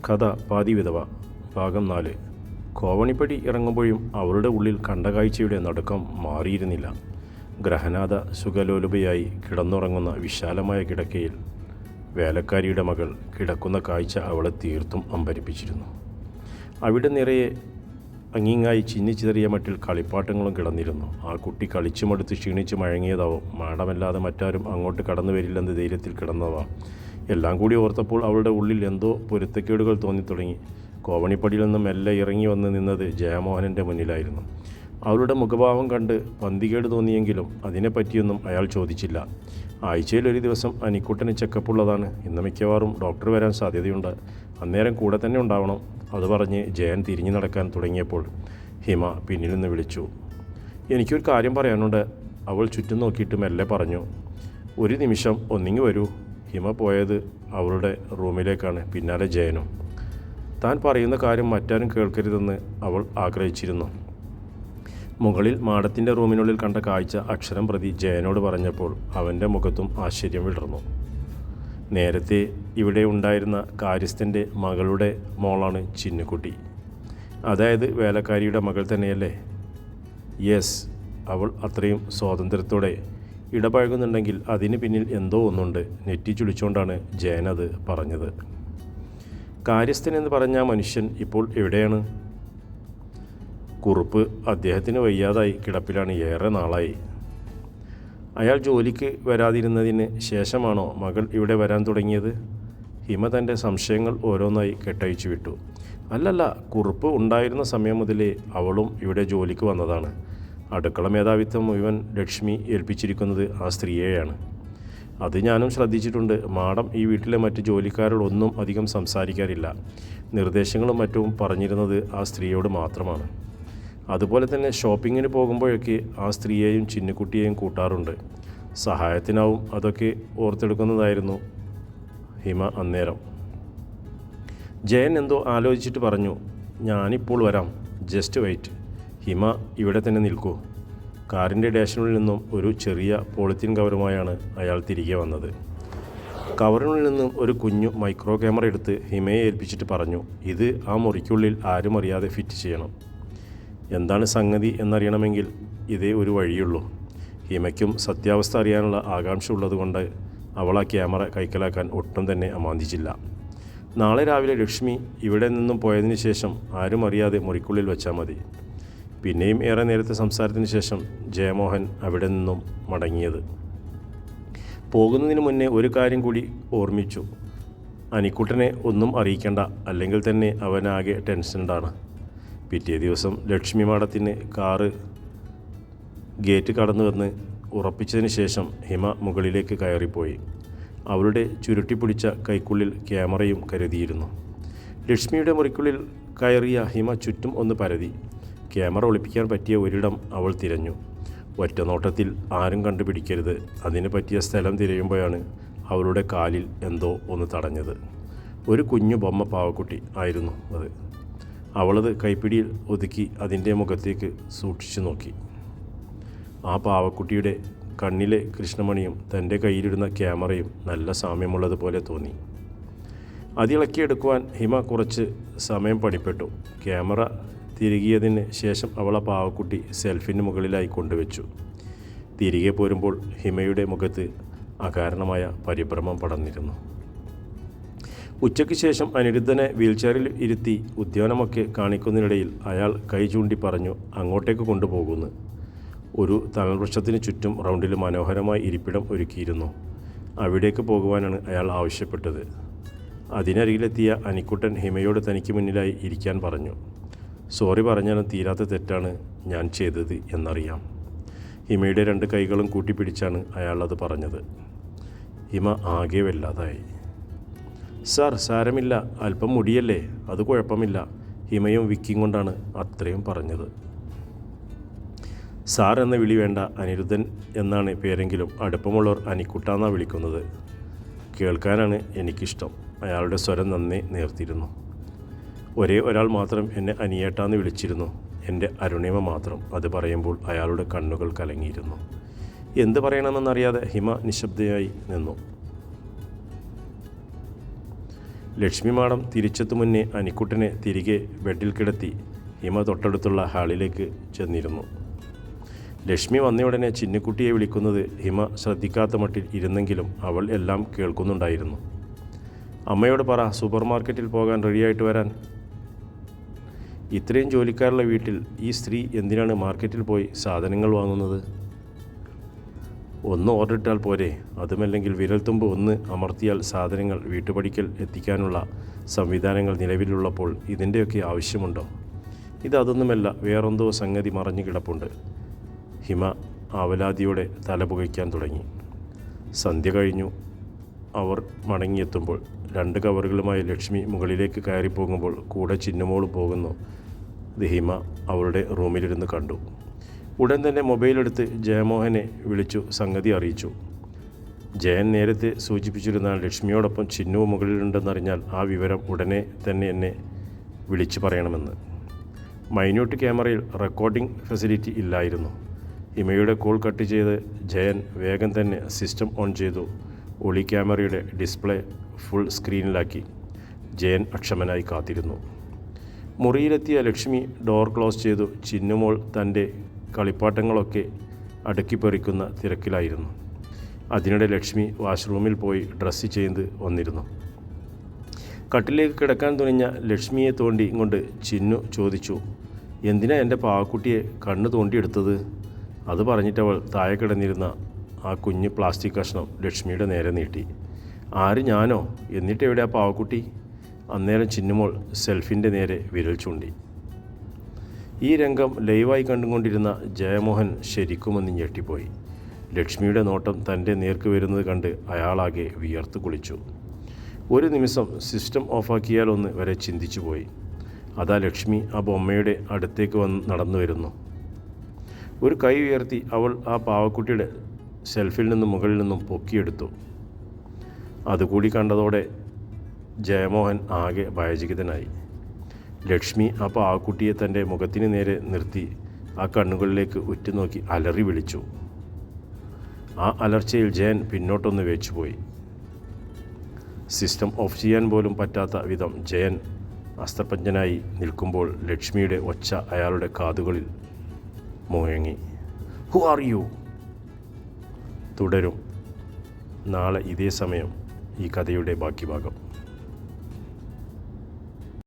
കഥ പാതി വിധവ ഭാഗം 4. കോവണിപ്പടി ഇറങ്ങുമ്പോഴും അവളുടെ ഉള്ളിൽ കണ്ട കാഴ്ചയുടെ നടുക്കം മാറിയിരുന്നില്ല. ഗ്രഹനാഥ സുഖലോലുപയായി കിടന്നുറങ്ങുന്ന വിശാലമായ കിടക്കയിൽ വേലക്കാരിയുടെ മകൾ കിടക്കുന്ന കാഴ്ച അവളെ തീർത്തും അമ്പരിപ്പിച്ചിരുന്നു. അവിടെ നിറയെ അങ്ങിങ്ങായി ചിന്നിച്ചിതറിയ മട്ടിൽ കളിപ്പാട്ടങ്ങളും കിടന്നിരുന്നു. ആ കുട്ടി കളിച്ചുമടുത്ത് ക്ഷീണിച്ച് മഴങ്ങിയതാവും. മാടമല്ലാതെ മറ്റാരും അങ്ങോട്ട് കടന്നു വരില്ലെന്ന് ധൈര്യത്തിൽ കിടന്നതാവാം. എല്ലാം കൂടി ഓർത്തപ്പോൾ അവളുടെ ഉള്ളിൽ എന്തോ പൊരുത്തക്കേടുകൾ തോന്നിത്തുടങ്ങി. കോവണിപ്പടിയിൽ നിന്നും മെല്ലെ ഇറങ്ങി വന്ന് നിന്നത് ജയമോഹനൻ്റെ മുന്നിലായിരുന്നു. അവളുടെ മുഖഭാവം കണ്ട് പന്തികേട് തോന്നിയെങ്കിലും അതിനെപ്പറ്റിയൊന്നും അയാൾ ചോദിച്ചില്ല. ആഴ്ചയിൽ ഒരു ദിവസം അനിക്കുട്ടന് ചെക്കപ്പുള്ളതാണ്. ഇന്ന് മിക്കവാറും ഡോക്ടർ വരാൻ സാധ്യതയുണ്ട്. അന്നേരം കൂടെ തന്നെ ഉണ്ടാവണം. അത് പറഞ്ഞ് ജയൻ തിരിഞ്ഞു നടക്കാൻ തുടങ്ങിയപ്പോൾ ഹിമ പിന്നിൽ നിന്ന് വിളിച്ചു. എനിക്കൊരു കാര്യം പറയാനുണ്ട്. അവൾ ചുറ്റും നോക്കിയിട്ട് മെല്ലെ പറഞ്ഞു. ഒരു നിമിഷം ഒന്നിങ്ങി വരൂ. ഹിമ പോയത് അവളുടെ റൂമിലേക്കാണ്. പിന്നാലെ ജയനും. താൻ പറയുന്ന കാര്യം മറ്റാരും കേൾക്കരുതെന്ന് അവൾ ആഗ്രഹിച്ചിരുന്നു. മുകളിൽ മാഡത്തിൻ്റെ റൂമിനുള്ളിൽ കണ്ട കാഴ്ച അക്ഷരം പ്രതി ജയനോട് പറഞ്ഞപ്പോൾ അവൻ്റെ മുഖത്തും ആശ്ചര്യം വിടർന്നു. നേരത്തെ ഇവിടെ ഉണ്ടായിരുന്ന കാര്യസ്ഥൻ്റെ മകളുടെ മോളാണ് ചിന്നുകുട്ടി. അതായത് വേലക്കാരിയുടെ മകൾ തന്നെയല്ലേ? യെസ്. അവൾ അത്രയും സ്വാതന്ത്ര്യത്തോടെ ഇടപഴകുന്നുണ്ടെങ്കിൽ അതിന് പിന്നിൽ എന്തോ ഒന്നുണ്ട്. നെറ്റി ചുളിച്ചുകൊണ്ടാണ് ജയൻ അത് പറഞ്ഞത്. കാര്യസ്ഥൻ എന്ന് പറഞ്ഞ മനുഷ്യൻ ഇപ്പോൾ എവിടെയാണ്? കുറുപ്പ് അദ്ദേഹത്തിന് വയ്യാതായി കിടപ്പിലാണ്. ഏറെ നാളായി. അയാൾ ജോലിക്ക് വരാതിരുന്നതിന് ശേഷമാണോ മകൾ ഇവിടെ വരാൻ തുടങ്ങിയത്? ഹിമ തൻ്റെ സംശയങ്ങൾ ഓരോന്നായി കെട്ടഴിച്ചു വിട്ടു. അല്ലല്ല, കുറുപ്പ് ഉണ്ടായിരുന്ന സമയം മുതലേ അവളും ഇവിടെ ജോലിക്ക് വന്നതാണ്. അടുക്കള മേധാവിത്വം മുഴുവൻ ലക്ഷ്മി ഏൽപ്പിച്ചിരിക്കുന്നത് ആ സ്ത്രീയെയാണ്. അത് ഞാനും ശ്രദ്ധിച്ചിട്ടുണ്ട്. മാഡം ഈ വീട്ടിലെ മറ്റ് ജോലിക്കാരോടൊന്നും അധികം സംസാരിക്കാറില്ല. നിർദ്ദേശങ്ങളും മറ്റും പറഞ്ഞിരുന്നത് ആ സ്ത്രീയോട് മാത്രമാണ്. അതുപോലെ തന്നെ ഷോപ്പിങ്ങിന് പോകുമ്പോഴൊക്കെ ആ സ്ത്രീയെയും ചിന്നുകുട്ടിയെയും കൂട്ടാറുണ്ട്. സഹായത്തിനാവും അതൊക്കെ ഓർത്തെടുക്കുന്നതായിരുന്നു ഹിമ അന്നേരം. ജയൻ എന്തോ ആലോചിച്ചിട്ട് പറഞ്ഞു. ഞാനിപ്പോൾ വരാം. Just wait. ഹിമ ഇവിടെ തന്നെ നിൽക്കൂ. കാറിൻ്റെ ഡാഷിനുള്ളിൽ നിന്നും ഒരു ചെറിയ പോളിത്തീൻ കവറുമായാണ് അയാൾ തിരികെ വന്നത്. കവറിനുള്ളിൽ നിന്നും ഒരു കുഞ്ഞു മൈക്രോ ക്യാമറ എടുത്ത് ഹിമയെ ഏൽപ്പിച്ചിട്ട് പറഞ്ഞു. ഇത് ആ മുറിക്കുള്ളിൽ ആരും അറിയാതെ ഫിറ്റ് ചെയ്യണം. എന്താണ് സംഗതി എന്നറിയണമെങ്കിൽ ഇതേ ഒരു വഴിയുള്ളൂ. ഹിമയ്ക്കും സത്യാവസ്ഥ അറിയാനുള്ള ആകാംക്ഷ ഉള്ളതുകൊണ്ട് അവൾ ആ ക്യാമറ കൈക്കലാക്കാൻ ഒട്ടും തന്നെ അമാന്തിച്ചില്ല. നാളെ രാവിലെ ലക്ഷ്മി ഇവിടെ നിന്നും പോയതിന് ശേഷം ആരും അറിയാതെ മുറിക്കുള്ളിൽ വെച്ചാൽ മതി. പിന്നെയും ഏറെ നേരത്തെ സംസാരത്തിന് ശേഷം ജയമോഹൻ അവിടെ നിന്നും മടങ്ങിയത്. പോകുന്നതിന് മുന്നേ ഒരു കാര്യം കൂടി ഓർമ്മിച്ചു. അനിക്കുട്ടനെ ഒന്നും അറിയിക്കണ്ട, അല്ലെങ്കിൽ തന്നെ അവനാകെ ടെൻഷൻഡാണ്. പിറ്റേ ദിവസം ലക്ഷ്മി മാഡത്തിന് കാറ് ഗേറ്റ് കടന്നു വന്ന് ഉറപ്പിച്ചതിന് ശേഷം ഹിമ മുകളിലേക്ക് കയറിപ്പോയി. അവളുടെ ചുരുട്ടിപ്പിടിച്ച കൈക്കുള്ളിൽ ക്യാമറയും കരുതിയിരുന്നു. ലക്ഷ്മിയുടെ മുറിക്കുള്ളിൽ കയറിയ ഹിമ ചുറ്റും ഒന്ന് പരതി. ക്യാമറ ഒളിപ്പിക്കാൻ പറ്റിയ ഒരിടം അവൾ തിരഞ്ഞു. ഒറ്റ നോട്ടത്തിൽ ആരും കണ്ടുപിടിക്കരുത്. അതിന് പറ്റിയ സ്ഥലം തിരയുമ്പോഴാണ് അവളുടെ കാലിൽ എന്തോ ഒന്ന് തടഞ്ഞത്. ഒരു കുഞ്ഞു ബൊമ്മ പാവക്കുട്ടി ആയിരുന്നു അത്. അവളത് കൈപ്പിടിയിൽ ഒതുക്കി അതിൻ്റെ മുഖത്തേക്ക് സൂക്ഷിച്ചു നോക്കി. ആ പാവക്കുട്ടിയുടെ കണ്ണിലെ കൃഷ്ണമണിയും തൻ്റെ കയ്യിലിരുന്ന ക്യാമറയും നല്ല സാമ്യമുള്ളതുപോലെ തോന്നി. അതിളക്കിയെടുക്കുവാൻ ഹിമ കുറച്ച് സമയം പണിപ്പെട്ടു. ക്യാമറ തിരികിയതിന് ശേഷം അവൾ ആ പാവക്കുട്ടി സെൽഫിന് മുകളിലായി കൊണ്ടുവച്ചു. തിരികെ പോരുമ്പോൾ ഹിമയുടെ മുഖത്ത് അകാരണമായ പരിഭ്രമം പടർന്നിരുന്നു. ഉച്ചയ്ക്ക് ശേഷം അനിരുദ്ധനെ വീൽചെയറിൽ ഇരുത്തി ഉദ്യാനമൊക്കെ കാണിക്കുന്നതിനിടയിൽ അയാൾ കൈ ചൂണ്ടി പറഞ്ഞു അങ്ങോട്ടേക്ക് കൊണ്ടുപോകുന്നു. ഒരു തണൽവൃക്ഷത്തിന് ചുറ്റും റൗണ്ടിൽ മനോഹരമായി ഇരിപ്പിടം ഒരുക്കിയിരുന്നു. അവിടേക്ക് പോകുവാനാണ് അയാൾ ആവശ്യപ്പെട്ടത്. അതിനരികിലെത്തിയ അനിക്കുട്ടൻ ഹിമയോട് തനിക്ക് മുന്നിലായി ഇരിക്കാൻ പറഞ്ഞു. സോറി പറഞ്ഞാലും തീരാത്ത തെറ്റാണ് ഞാൻ ചെയ്തത് എന്നറിയാം. ഹിമയുടെ 2 കൈകളും കൂട്ടിപ്പിടിച്ചാണ് അയാൾ അത് പറഞ്ഞത്. ഹിമ ആകെ വല്ലാതായി. സാർ, സാരമില്ല, അല്പം മുടിയല്ലേ, അത് കുഴപ്പമില്ല. ഹിമയും വിക്കിയും കൊണ്ടാണ് അത്രയും പറഞ്ഞത്. സാർ എന്ന വിളി വേണ്ട. അനിരുദ്ധൻ എന്നാണ് പേരെങ്കിലും അടുപ്പമുള്ളവർ അനിക്കുട്ടാന്നാണ് വിളിക്കുന്നത്. കേൾക്കാനാണ് എനിക്കിഷ്ടം. അയാളുടെ സ്വരം നന്നേ നേർത്തിരുന്നു. ഒരേ ഒരാൾ മാത്രം എന്നെ അനിയേട്ടാന്ന് വിളിച്ചിരുന്നു. എൻ്റെ അരുണിമ മാത്രം. അത് പറയുമ്പോൾ അയാളുടെ കണ്ണുകൾ കലങ്ങിയിരുന്നു. എന്ത് പറയണമെന്നറിയാതെ ഹിമ നിശബ്ദയായി നിന്നു. ലക്ഷ്മി മാഡം തിരിച്ചെത്തും മുന്നേ അനിക്കുട്ടനെ തിരികെ ബെഡിൽ കിടത്തി ഹിമ തൊട്ടടുത്തുള്ള ഹാളിലേക്ക് ചെന്നിരുന്നു. ലക്ഷ്മി വന്നയുടനെ ചിന്നുക്കുട്ടിയെ വിളിക്കുന്നത് ഹിമ ശ്രദ്ധിക്കാത്ത മട്ടിൽ ഇരുന്നെങ്കിലും അവൾ എല്ലാം കേൾക്കുന്നുണ്ടായിരുന്നു. അമ്മയോട് പറ സൂപ്പർ മാർക്കറ്റിൽ പോകാൻ റെഡിയായിട്ട് വരാൻ. ഇത്രയും ജോലിക്കാരുള്ള വീട്ടിൽ ഈ സ്ത്രീ എന്തിനാണ് മാർക്കറ്റിൽ പോയി സാധനങ്ങൾ വാങ്ങുന്നത്? ഒന്ന് ഓർഡർ ഇട്ടാൽ പോരെ? അതുമല്ലെങ്കിൽ വിരൽത്തുമ്പ് ഒന്ന് അമർത്തിയാൽ സാധനങ്ങൾ വീട്ടുപടിക്കൽ എത്തിക്കാനുള്ള സംവിധാനങ്ങൾ നിലവിലുള്ളപ്പോൾ ഇതിൻ്റെയൊക്കെ ആവശ്യമുണ്ടോ? ഇതൊന്നുമല്ല, വേറെന്തോ സംഗതി മറഞ്ഞു കിടപ്പുണ്ട്. ഹിമ ആവലാതിയോടെ തലപുകയ്ക്കാൻ തുടങ്ങി. സന്ധ്യ കഴിഞ്ഞു. അവർ മടങ്ങിയെത്തുമ്പോൾ 2 കവറുകളുമായി ലക്ഷ്മി മുകളിലേക്ക് കയറിപ്പോകുമ്പോൾ കൂടെ ചിന്നുമോളും പോകുന്നു. ഹിമ അവളുടെ റൂമിലിരുന്ന് കണ്ടു. ഉടൻ തന്നെ മൊബൈലെടുത്ത് ജയമോഹനെ വിളിച്ചു സംഗതി അറിയിച്ചു. ജയൻ നേരത്തെ സൂചിപ്പിച്ചിരുന്നാൽ ലക്ഷ്മിയോടൊപ്പം ചിന്നു മുകളിലുണ്ടെന്നറിഞ്ഞാൽ ആ വിവരം ഉടനെ തന്നെ എന്നെ വിളിച്ചു പറയണമെന്ന്. മൈന്യൂട്ട് ക്യാമറയിൽ റെക്കോർഡിംഗ് ഫെസിലിറ്റി ഇല്ലായിരുന്നു. ഹിമയുടെ കോൾ കട്ട് ചെയ്ത് ജയൻ വേഗം തന്നെ സിസ്റ്റം ഓൺ ചെയ്തു. ഒളി ക്യാമറയുടെ ഡിസ്പ്ലേ ഫുൾ സ്ക്രീനിലാക്കി. ജയൻ അക്ഷമനായി കാത്തിരുന്നു. മുറിയിലെത്തിയ ലക്ഷ്മി ഡോർ ക്ലോസ് ചെയ്തു. ചിന്നുമോൾ തൻ്റെ കളിപ്പാട്ടങ്ങളൊക്കെ അടുക്കിപ്പെറിക്കുന്ന തിരക്കിലായിരുന്നു. അതിനിടെ ലക്ഷ്മി വാഷ്റൂമിൽ പോയി ഡ്രസ്സ് ചെയ്ത് വന്നിരുന്നു. കട്ടിലേക്ക് കിടക്കാൻ തുനിഞ്ഞ ലക്ഷ്മിയെ തോണ്ടി കൊണ്ട് ചിന്നു ചോദിച്ചു, എന്തിനാ എൻ്റെ പാവക്കുട്ടിയെ കണ്ണ് തോണ്ടിയെടുത്തത്? അത് പറഞ്ഞിട്ടവൾ താഴെ കിടന്നിരുന്ന ആ കുഞ്ഞ് പ്ലാസ്റ്റിക് കഷ്ണം ലക്ഷ്മിയുടെ നേരെ നീട്ടി. ആര്, ഞാനോ? എന്നിട്ടെവിടെ ആ പാവക്കുട്ടി? അന്നേരം ചിന്നുമോൾ സെൽഫിൻ്റെ നേരെ വിരൽ ചൂണ്ടി. ഈ രംഗം ലൈവായി കണ്ടുകൊണ്ടിരുന്ന ജയമോഹൻ ശരിക്കുമൊന്ന് ഞെട്ടിപ്പോയി. ലക്ഷ്മിയുടെ നോട്ടം തൻ്റെ നേർക്ക് വരുന്നത് കണ്ട് അയാളാകെ വിയർത്ത് കുളിച്ചു. ഒരു നിമിഷം സിസ്റ്റം ഓഫാക്കിയാലൊന്ന് വരെ ചിന്തിച്ചു പോയി. അതാ ലക്ഷ്മി ആ ബൊമ്മയുടെ അടുത്തേക്ക് നടന്നു വരുന്നു. ഒരു കൈ ഉയർത്തി അവൾ ആ പാവക്കുട്ടിയുടെ സെൽഫിൽ നിന്നും മുകളിൽ നിന്നും പൊക്കിയെടുത്തു. അതുകൂടി കണ്ടതോടെ ജയമോഹൻ ആകെ ഭയചകിതനായി. ലക്ഷ്മി ആ പാവക്കുട്ടിയെ തൻ്റെ മുഖത്തിന് നേരെ നിർത്തി ആ കണ്ണുകളിലേക്ക് ഉറ്റുനോക്കി അലറി വിളിച്ചു. ആ അലർച്ചയിൽ ജയൻ പിന്നോട്ടൊന്ന് വേച്ചുപോയി. സിസ്റ്റം ഓഫ് ചെയ്യാൻ പോലും പറ്റാത്ത വിധം ജയൻ അസ്തപ്രജ്ഞനായി നിൽക്കുമ്പോൾ ലക്ഷ്മിയുടെ ഒച്ച അയാളുടെ കാതുകളിൽ മുഴങ്ങി. Who are you? തുടരും നാളെ ഇതേ സമയം ഈ കഥയുടെ ബാക്കി ഭാഗം.